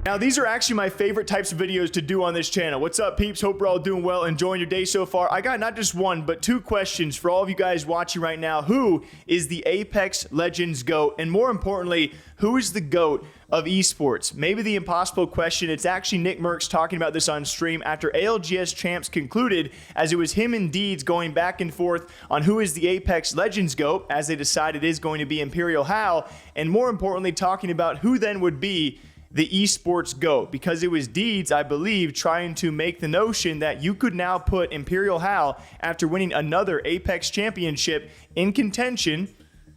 Now, these are actually my favorite types of videos to do on this channel. What's up, peeps? Hope you're all doing well, enjoying your day so far. I got not just one, but two questions for all of you guys watching right now. Who is the Apex Legends GOAT? And more importantly, who is the GOAT of esports? Maybe the impossible question. It's actually Nickmercs talking about this on stream after ALGS Champs concluded, as it was him and Deeds going back and forth on who is the Apex Legends GOAT, as they decided it is going to be ImperialHal, and more importantly, talking about who then would be the esports GOAT, because it was Deeds, I believe, trying to make the notion that you could now put ImperialHal, after winning another Apex championship, in contention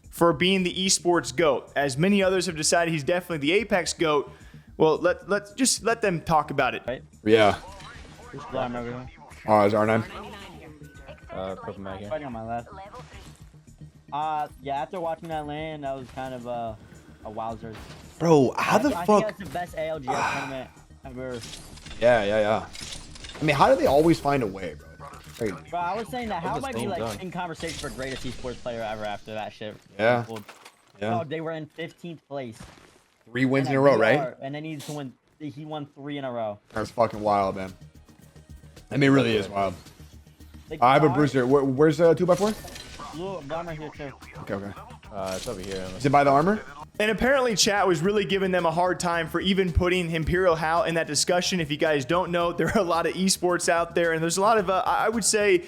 for being the esports GOAT. As many others have decided he's definitely the Apex GOAT. Well, let's just let them talk about it. Right? Yeah. Oh, is R9? Purple mag here. Fighting on my left. Yeah, after watching that lane, that was kind of a wowzer. Bro, how the I fuck? think that's the best ALGS tournament ever. Yeah. I mean, how do they always find a way, bro? Crazy. Bro, I was saying that Hal might be like done. in conversation for greatest esports player ever after that shit. Yeah. Yeah. Dog, they were in 15th place. 3 wins in a row, right? And then he won 3 in a row. That's fucking wild, man. I mean, it really is wild. Like, I have a bruiser. Where's 2x4? Blue bomber here too. Okay. It's over here. Is it by the armor? And apparently chat was really giving them a hard time for even putting ImperialHal in that discussion. If you guys don't know, there are a lot of esports out there, and there's a lot of, I would say,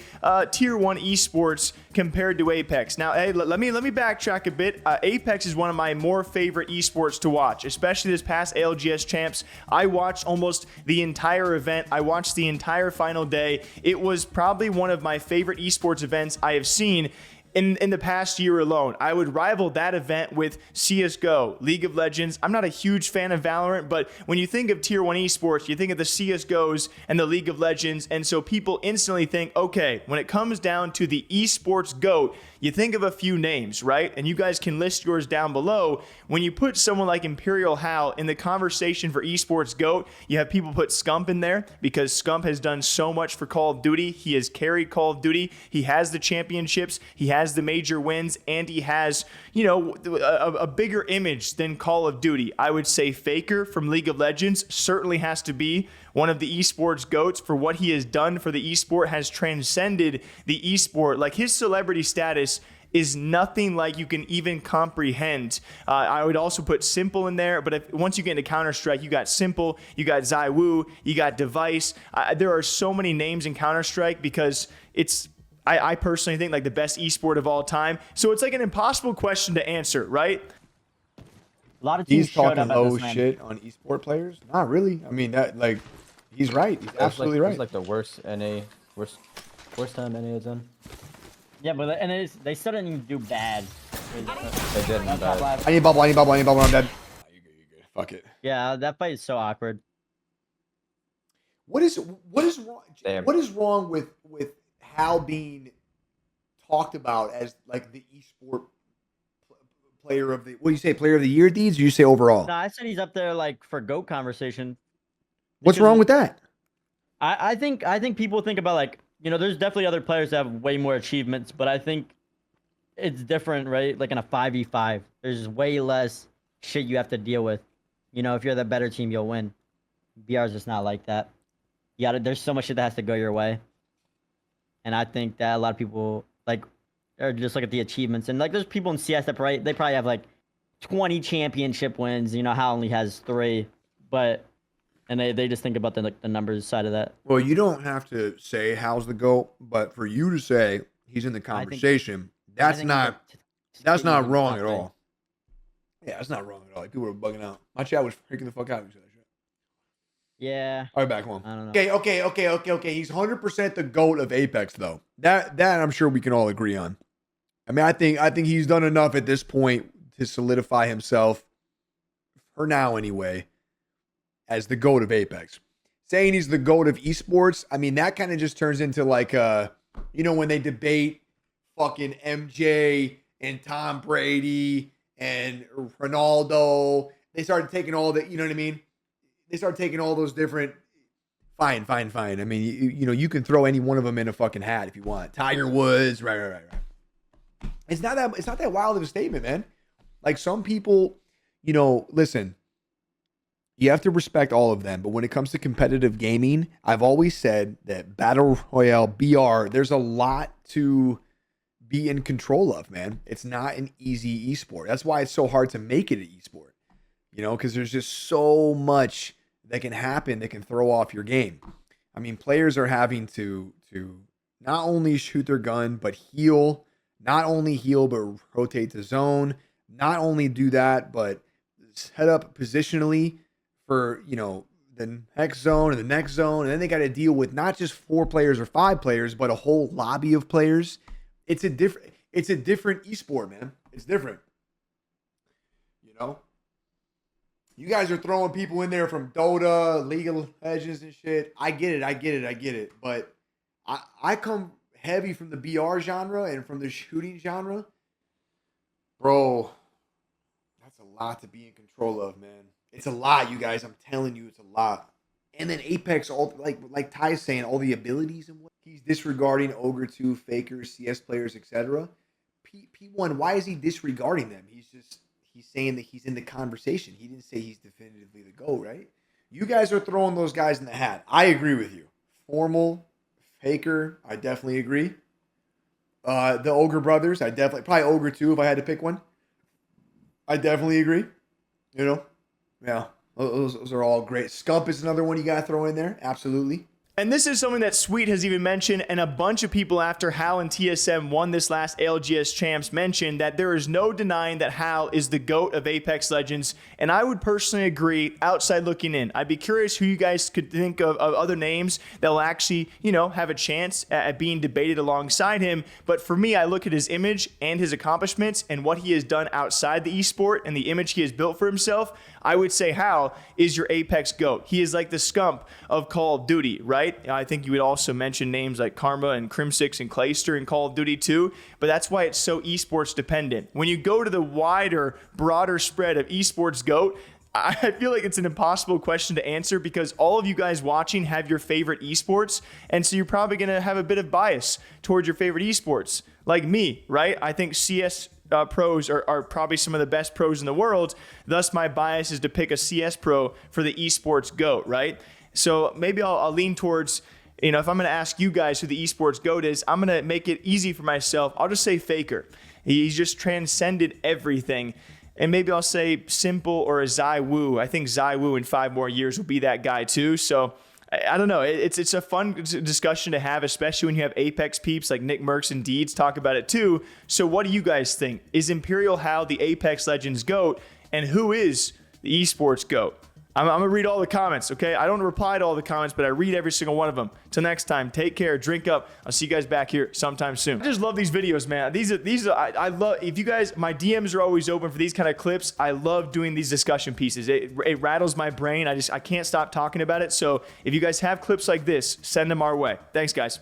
tier 1 esports compared to Apex. Now, hey, let me backtrack a bit. Apex is one of my more favorite esports to watch, especially this past ALGS Champs. I watched almost the entire event. I watched the entire final day. It was probably one of my favorite esports events I have seen in the past year alone. I would rival that event with CSGO, League of Legends. I'm not a huge fan of Valorant, but when you think of tier 1 esports, you think of the CSGOs and the League of Legends, and so people instantly think, okay, when it comes down to the esports GOAT, you think of a few names, right? And you guys can list yours down below. When you put someone like ImperialHal in the conversation for esports GOAT, you have people put Scump in there because Scump has done so much for Call of Duty. He has carried Call of Duty. He has the championships. He has the major wins, and he has, you know, a bigger image than Call of Duty. I would say Faker from League of Legends certainly has to be one of the esports GOATs for what he has done for the esport, has transcended the esport. Like, his celebrity status is nothing like you can even comprehend. I would also put Simple in there, but once you get into Counter-Strike, you got Simple, you got ZywOo, you got Device. There are so many names in Counter-Strike because it's, I personally think, like the best esport of all time. So it's like an impossible question to answer, right? A lot of teams He's talking low shit shit on esport players? Not really. I mean, that, like, he's right. He's absolutely right. It's like the worst worst time NA has done. Yeah, but they still didn't even do bad. They didn't. But I need bubble. I'm dead. You're good. Fuck it. Yeah, that fight is so awkward. What is wrong? Damn. What is wrong with Hal being talked about as like the esport player of the? What do you say? Player of the year, Deeds? Or you say overall? No, I said he's up there like for GOAT conversation. What's wrong with that? I think people think about, like, you know, there's definitely other players that have way more achievements, but I think it's different, right? Like in a 5v5, there's way less shit you have to deal with. You know, if you're the better team, you'll win. BR is just not like that. There's so much shit that has to go your way. And I think that a lot of people, like, are just look at the achievements. And, like, there's people in CS that they probably have, like, 20 championship wins. You know, Hal only has 3. But, and they just think about the numbers side of that. Well, you don't have to say Hal's the GOAT, but for you to say he's in the conversation, that's not wrong at all. Yeah, that's not wrong at all. Like, people were bugging out. My chat was freaking the fuck out. Yeah. All right, back home. I don't know. Okay. He's 100% the GOAT of Apex, though. That I'm sure we can all agree on. I mean, I think he's done enough at this point to solidify himself, for now anyway, as the GOAT of Apex. Saying he's the GOAT of esports, I mean, that kind of just turns into like, you know, when they debate fucking MJ and Tom Brady and Ronaldo, they started taking all the, you know what I mean? They start taking all those different. Fine. I mean, you know, you can throw any one of them in a fucking hat if you want. Tiger Woods, right. It's not that wild of a statement, man. Like, some people, you know, listen. You have to respect all of them, but when it comes to competitive gaming, I've always said that Battle Royale BR, there's a lot to be in control of, man. It's not an easy esport. That's why it's so hard to make it an esport, you know, because there's just so much that can happen that can throw off your game. I mean, players are having to not only shoot their gun, but heal, not only heal, but rotate the zone, not only do that, but set up positionally for, you know, the next zone and the next zone. And then they got to deal with not just 4 players or 5 players, but a whole lobby of players. It's a different esport, man. It's different. You know? You guys are throwing people in there from Dota, League of Legends and shit. I get it. But I come heavy from the BR genre and from the shooting genre. Bro, that's a lot to be in control of, man. It's a lot, you guys. I'm telling you, it's a lot. And then Apex, all like Ty's saying, all the abilities and what he's disregarding Ogre 2, Fakers, CS players, etc. P1, why is he disregarding them? He's saying that he's in the conversation. He didn't say he's definitively the GOAT, right? You guys are throwing those guys in the hat. I agree with you. Formal, Faker, I definitely agree. The Ogre brothers, probably Ogre 2 if I had to pick one. I definitely agree. You know? Yeah, those are all great. Scump is another one you got to throw in there. Absolutely. And this is something that Sweet has even mentioned, and a bunch of people after Hal and TSM won this last ALGS Champs mentioned that there is no denying that Hal is the GOAT of Apex Legends, and I would personally agree outside looking in. I'd be curious who you guys could think of other names that will actually, you know, have a chance at being debated alongside him. But for me, I look at his image and his accomplishments and what he has done outside the esport and the image he has built for himself. I would say Hal is your Apex GOAT. He is like the Scump of Call of Duty, right? I think you would also mention names like Karma and Crimsix and Clayster in Call of Duty too, but that's why it's so esports dependent. When you go to the wider, broader spread of esports GOAT, I feel like it's an impossible question to answer because all of you guys watching have your favorite esports, and so you're probably going to have a bit of bias towards your favorite esports. Like me, right? I think CS pros are probably some of the best pros in the world. Thus, my bias is to pick a CS pro for the esports GOAT, right? So maybe I'll lean towards, you know, if I'm going to ask you guys who the esports GOAT is, I'm going to make it easy for myself. I'll just say Faker. He's just transcended everything. And maybe I'll say Simple or a Zai Wu. I think Zai Wu in 5 more years will be that guy too. So I don't know. It's a fun discussion to have, especially when you have Apex peeps like Nickmercs and Deeds talk about it too. So what do you guys think? Is ImperialHal the Apex Legends GOAT? And who is the esports GOAT? I'm going to read all the comments, okay? I don't reply to all the comments, but I read every single one of them. Till next time, take care, drink up. I'll see you guys back here sometime soon. I just love these videos, man. I love, if you guys, my DMs are always open for these kind of clips. I love doing these discussion pieces. It rattles my brain. I can't stop talking about it. So if you guys have clips like this, send them our way. Thanks, guys.